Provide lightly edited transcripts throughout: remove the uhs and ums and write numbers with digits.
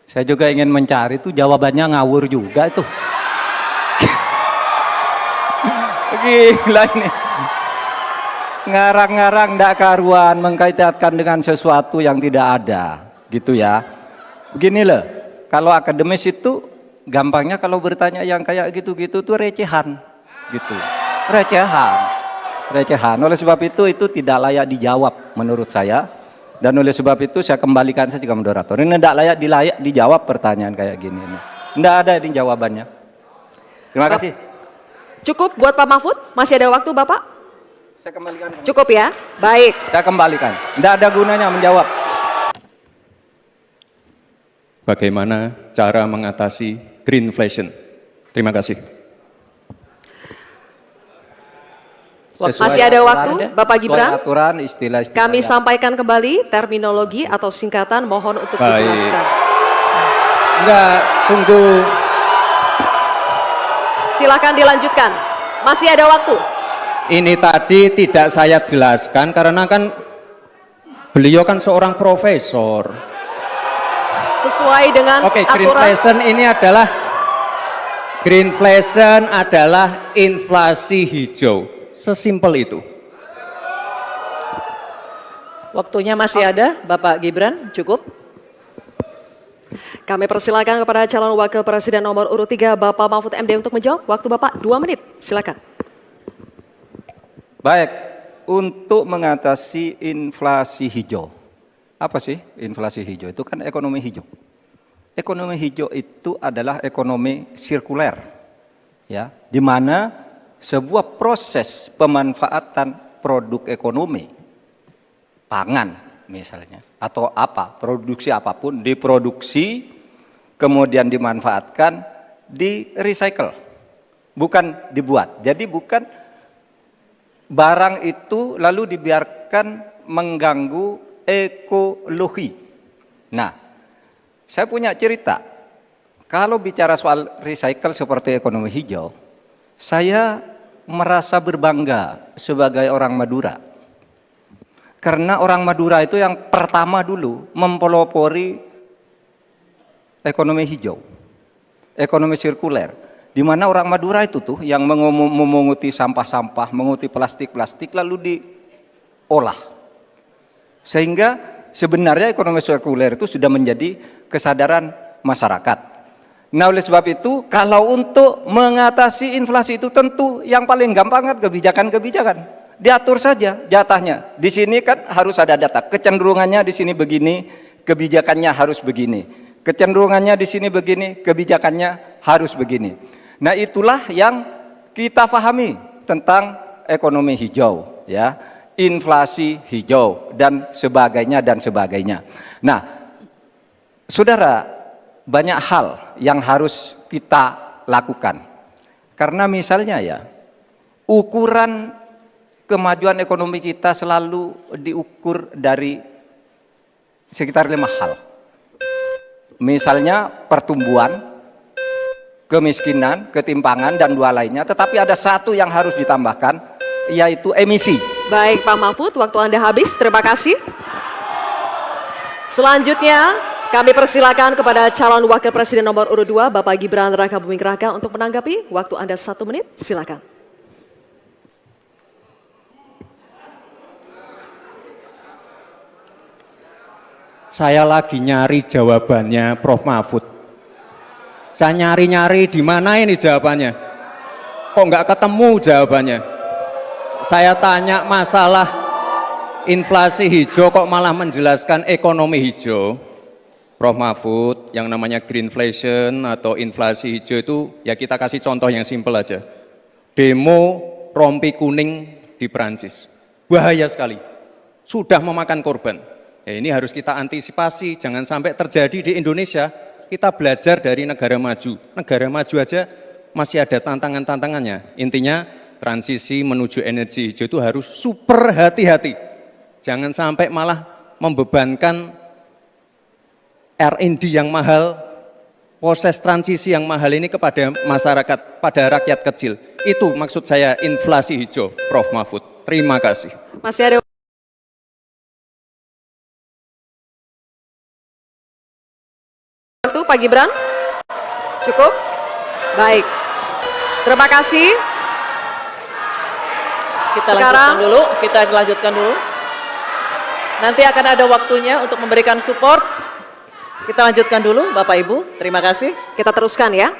Saya juga ingin mencari tuh jawabannya ngawur juga itu. Gila ini. Ngarang-ngarang ndak karuan, mengkaitkan dengan sesuatu yang tidak ada, gitu ya. Begini loh, kalau akademis itu gampangnya kalau bertanya yang kayak gitu-gitu tuh recehan, gitu. Recehan. Oleh sebab itu tidak layak dijawab menurut saya. Dan oleh sebab itu saya kembalikan saja ke moderator. Ini tidak layak dijawab pertanyaan kayak gini. Tidak ada ini jawabannya. Terima kasih. Cukup buat Pak Mahfud? Masih ada waktu Bapak? Saya kembalikan. Cukup ya? Baik. Saya kembalikan. Tidak ada gunanya menjawab. Bagaimana cara mengatasi greenflation? Terima kasih. Masih ada waktu, Bapak Gibran? Aturan, istilah kami sampaikan kembali terminologi atau singkatan, mohon untuk dijelaskan. Enggak, tunggu. Silakan dilanjutkan. Masih ada waktu. Ini tadi tidak saya jelaskan karena kan beliau kan seorang profesor. Sesuai dengan Oke, aturan. Greenflation adalah inflasi hijau. Sesimpel itu. Waktunya masih ada, Bapak Gibran, cukup. Kami persilakan kepada calon wakil presiden nomor urut 3, Bapak Mahfud MD untuk menjawab. Waktu Bapak 2 menit, silakan. Baik, untuk mengatasi inflasi hijau. Apa sih inflasi hijau? Itu kan ekonomi hijau. Ekonomi hijau itu adalah ekonomi sirkuler, ya, di mana sebuah proses pemanfaatan produk ekonomi, pangan misalnya, atau produksi apapun, diproduksi, kemudian dimanfaatkan, di recycle, bukan dibuat. Jadi bukan barang itu lalu dibiarkan mengganggu ekologi. Nah, saya punya cerita, kalau bicara soal recycle seperti ekonomi hijau, saya merasa berbangga sebagai orang Madura. Karena orang Madura itu yang pertama dulu mempelopori ekonomi hijau, ekonomi sirkuler. Di mana orang Madura itu tuh yang memunguti sampah-sampah, menguti plastik-plastik lalu diolah. Sehingga sebenarnya ekonomi sirkuler itu sudah menjadi kesadaran masyarakat. Nah, oleh sebab itu, kalau untuk mengatasi inflasi itu tentu yang paling gampang kan kebijakan-kebijakan. Diatur saja jatahnya. Di sini kan harus ada data. Kecenderungannya di sini begini, kebijakannya harus begini. Kecenderungannya di sini begini, kebijakannya harus begini. Nah, itulah yang kita pahami tentang ekonomi hijau, ya, inflasi hijau dan sebagainya. Nah, saudara, banyak hal yang harus kita lakukan. Karena misalnya ya, ukuran kemajuan ekonomi kita selalu diukur dari sekitar 5 hal. Misalnya pertumbuhan, kemiskinan, ketimpangan, dan 2 lainnya. Tetapi ada satu yang harus ditambahkan, yaitu emisi. Baik Pak Mahfud, waktu Anda habis, terima kasih. Selanjutnya, kami persilakan kepada calon wakil presiden nomor urut 2, Bapak Gibran Rakabuming Raka untuk menanggapi. Waktu Anda 1 menit, silakan. Saya lagi nyari jawabannya Prof. Mahfud. Saya nyari-nyari di mana ini jawabannya. Kok nggak ketemu jawabannya. Saya tanya masalah inflasi hijau kok malah menjelaskan ekonomi hijau. Prof. Mahfud, yang namanya greenflation atau inflasi hijau itu, ya kita kasih contoh yang simpel aja. Demo rompi kuning di Perancis. Bahaya sekali. Sudah memakan korban. Ya, ini harus kita antisipasi, jangan sampai terjadi di Indonesia. Kita belajar dari negara maju. Negara maju aja masih ada tantangan-tantangannya. Intinya transisi menuju energi hijau itu harus super hati-hati. Jangan sampai malah membebankan R&D yang mahal, proses transisi yang mahal ini kepada masyarakat, pada rakyat kecil. Itu maksud saya inflasi hijau, Prof. Mahfud. Terima kasih. Masih ada waktu Pak Gibran? Cukup? Baik. Terima kasih. Kita lanjutkan dulu. Nanti akan ada waktunya untuk memberikan support. Kita lanjutkan dulu Bapak Ibu. Terima kasih. Kita teruskan ya.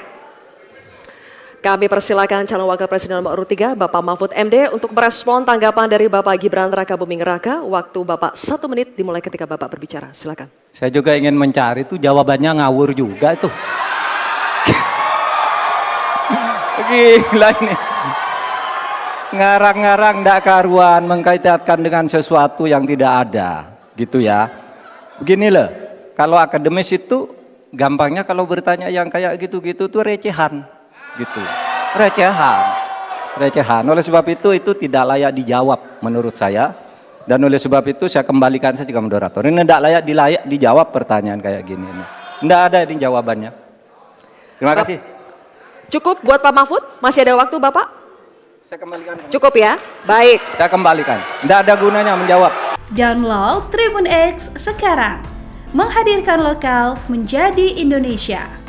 Kami persilakan calon wakil presiden nomor urut 3 Bapak Mahfud MD untuk merespon tanggapan dari Bapak Gibran Rakabuming Raka. Waktu Bapak 1 menit dimulai ketika Bapak berbicara. Silakan. Saya juga ingin mencari itu jawabannya ngawur juga itu. Gila ini. Ngarang-ngarang ndak karuan mengkaitkan dengan sesuatu yang tidak ada. Gitu ya. Begini loh. Kalau akademis itu gampangnya kalau bertanya yang kayak gitu-gitu tuh recehan. Gitu. Recehan. Oleh sebab itu tidak layak dijawab menurut saya. Dan oleh sebab itu saya kembalikan saja ke moderator. Ini tidak layak dijawab pertanyaan kayak gini. Tidak ada ini jawabannya. Terima kasih. Cukup buat Pak Mahfud? Masih ada waktu Bapak? Saya kembalikan. Cukup ya? Baik. Saya kembalikan. Tidak ada gunanya menjawab. Download Tribun X sekarang. Menghadirkan lokal menjadi Indonesia.